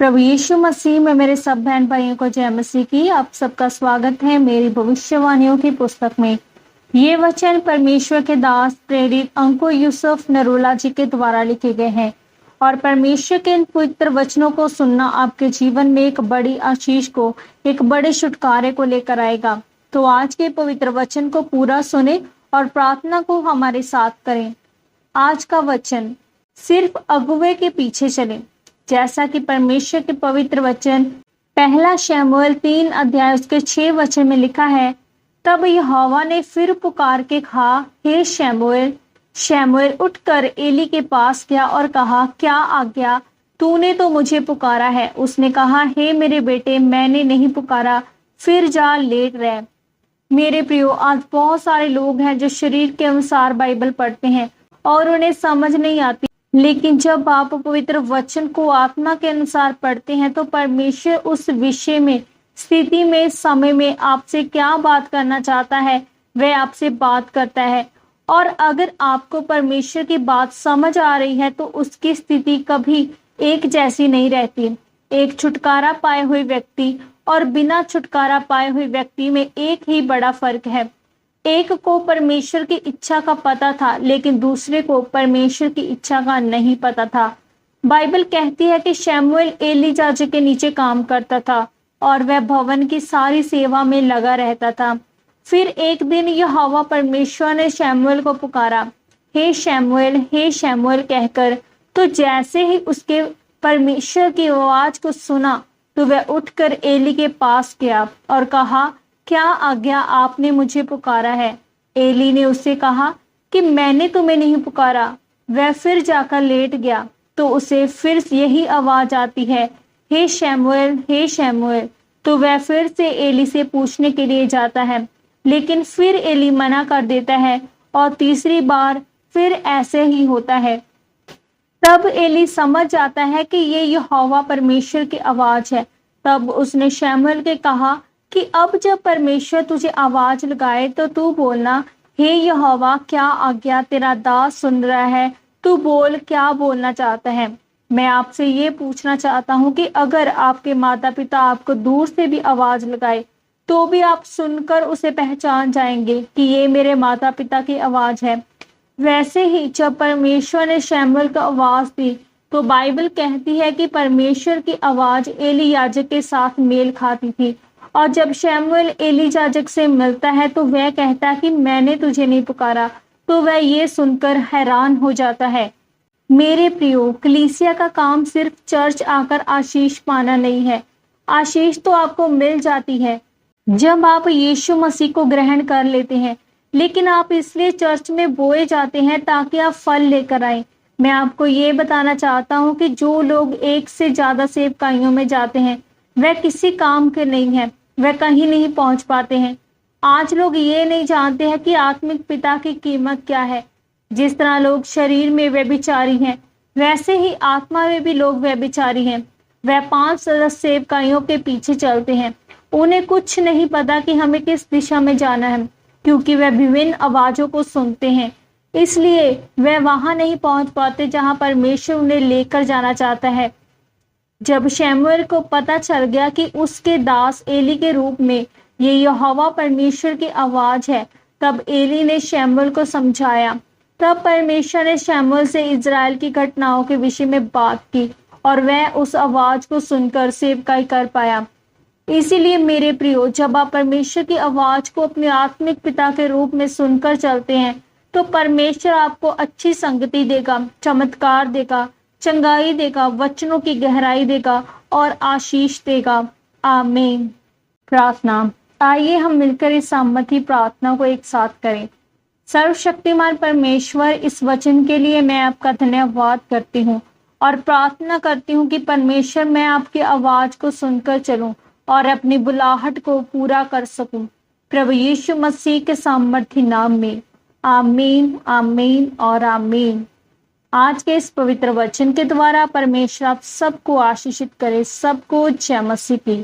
प्रभु यीशु मसीह में मेरे सब बहन भाइयों को जय मसीह की। आप सबका स्वागत है मेरी भविष्यवाणियों की पुस्तक में। ये वचन परमेश्वर के दास प्रेरित अंकुर यूसुफ नरूला जी के द्वारा लिखे गए हैं और परमेश्वर के इन पवित्र वचनों को सुनना आपके जीवन में एक बड़ी आशीष को, एक बड़े छुटकारे को लेकर आएगा। तो आज के पवित्र वचन को पूरा सुने और प्रार्थना को हमारे साथ करें। आज का वचन, सिर्फ अगुवे के पीछे चलें। जैसा कि परमेश्वर के पवित्र वचन पहला शमूएल 3 अध्याय उसके 6 वचन में लिखा है, तब यहोवा ने फिर पुकार के कहा, हे शमूएल। शमूएल उठकर एली के पास गया और कहा, क्या आज्ञा, तूने तो मुझे पुकारा है। उसने कहा, हे मेरे बेटे, मैंने नहीं पुकारा, फिर जा लेट रह। मेरे प्रियो, आज बहुत सारे लोग हैं जो शरीर के अनुसार बाइबल पढ़ते हैं और उन्हें समझ नहीं आती, लेकिन जब आप पवित्र वचन को आत्मा के अनुसार पढ़ते हैं तो परमेश्वर उस विषय में, स्थिति में, समय में आपसे क्या बात करना चाहता है वह आपसे बात करता है। और अगर आपको परमेश्वर की बात समझ आ रही है तो उसकी स्थिति कभी एक जैसी नहीं रहती। एक छुटकारा पाए हुए व्यक्ति और बिना छुटकारा पाए हुए व्यक्ति में एक ही बड़ा फर्क है। एक को परमेश्वर की इच्छा का पता था, लेकिन दूसरे को परमेश्वर की इच्छा का नहीं पता था। बाइबल कहती है कि शमूएल एली याजक के नीचे काम करता था और वह भवन की सारी सेवा में लगा रहता था। फिर एक दिन यहोवा परमेश्वर ने शमूएल को पुकारा, हे शमूएल, हे शमूएल कहकर। तो जैसे ही उसके परमेश्वर की आवाज को सुना तो वह उठकर एली के पास गया और कहा, क्या आज्ञा, आपने मुझे पुकारा है। एली ने उससे कहा कि मैंने तुम्हें नहीं पुकारा। वह फिर जाकर लेट गया तो उसे फिर यही आवाज आती है, हे शमूएल, हे शमूएल। तो वह फिर से एली से पूछने के लिए जाता है, लेकिन फिर एली मना कर देता है और तीसरी बार फिर ऐसे ही होता है। तब एली समझ जाता है कि ये यहोवा परमेश्वर की आवाज है। तब उसने शमूएल के कहा कि अब जब परमेश्वर तुझे आवाज लगाए तो तू बोलना, हे यहोवा, क्या आज्ञा, तेरा दास सुन रहा है, तू बोल, क्या बोलना चाहता है। मैं आपसे ये पूछना चाहता हूँ कि अगर आपके माता पिता आपको दूर से भी आवाज लगाए तो भी आप सुनकर उसे पहचान जाएंगे कि ये मेरे माता पिता की आवाज है। वैसे ही जब परमेश्वर ने शमूएल को आवाज दी तो बाइबल कहती है कि परमेश्वर की आवाज एली याजक के साथ मेल खाती थी। और जब शमूएल एली याजक से मिलता है तो वह कहता है कि मैंने तुझे नहीं पुकारा, तो वह ये सुनकर हैरान हो जाता है। मेरे प्रियो, कलीसिया का काम सिर्फ चर्च आकर आशीष पाना नहीं है। आशीष तो आपको मिल जाती है जब आप यीशु मसीह को ग्रहण कर लेते हैं, लेकिन आप इसलिए चर्च में बोए जाते हैं ताकि आप फल लेकर आए। मैं आपको ये बताना चाहता हूँ कि जो लोग एक से ज्यादा सेवकाइयों में जाते हैं वह किसी काम के नहीं है, वह कहीं नहीं पहुंच पाते हैं। आज लोग ये नहीं जानते हैं कि आत्मिक पिता की कीमत क्या है। जिस तरह लोग शरीर में व्यभिचारी हैं, वैसे ही आत्मा में भी लोग व्यभिचारी हैं। वह 5 सेवकाइयों के पीछे चलते हैं, उन्हें कुछ नहीं पता कि हमें किस दिशा में जाना है, क्योंकि वह विभिन्न आवाजों को सुनते हैं। इसलिए वह वहां नहीं पहुंच पाते जहां परमेश्वर उन्हें लेकर जाना चाहता है। जब शमूएल को पता चल गया कि उसके दास एली के रूप में ये यहोवा परमेश्वर की आवाज है, तब एली ने शमूएल को समझाया। तब परमेश्वर ने शमूएल से इजराइल की घटनाओं के विषय में बात की और वह उस आवाज को सुनकर सेवकाई कर पाया। इसीलिए मेरे प्रियो, जब आप परमेश्वर की आवाज को अपने आत्मिक पिता के रूप में सुनकर चलते हैं तो परमेश्वर आपको अच्छी संगति देगा, चमत्कार देगा, चंगाई देगा, वचनों की गहराई देगा और आशीष देगा। आमीन। प्रार्थना। आइए हम मिलकर इस सामर्थी प्रार्थना को एक साथ करें। सर्वशक्तिमान परमेश्वर, इस वचन के लिए मैं आपका धन्यवाद करती हूँ और प्रार्थना करती हूँ कि परमेश्वर, मैं आपकी आवाज को सुनकर चलूं और अपनी बुलाहट को पूरा कर सकूं। प्रभु यीशु मसीह के सामर्थी नाम में आमीन, आमीन और आमीन। आज के इस पवित्र वचन के द्वारा परमेश्वर आप सबको आशीषित करे। सबको जय मसीह की।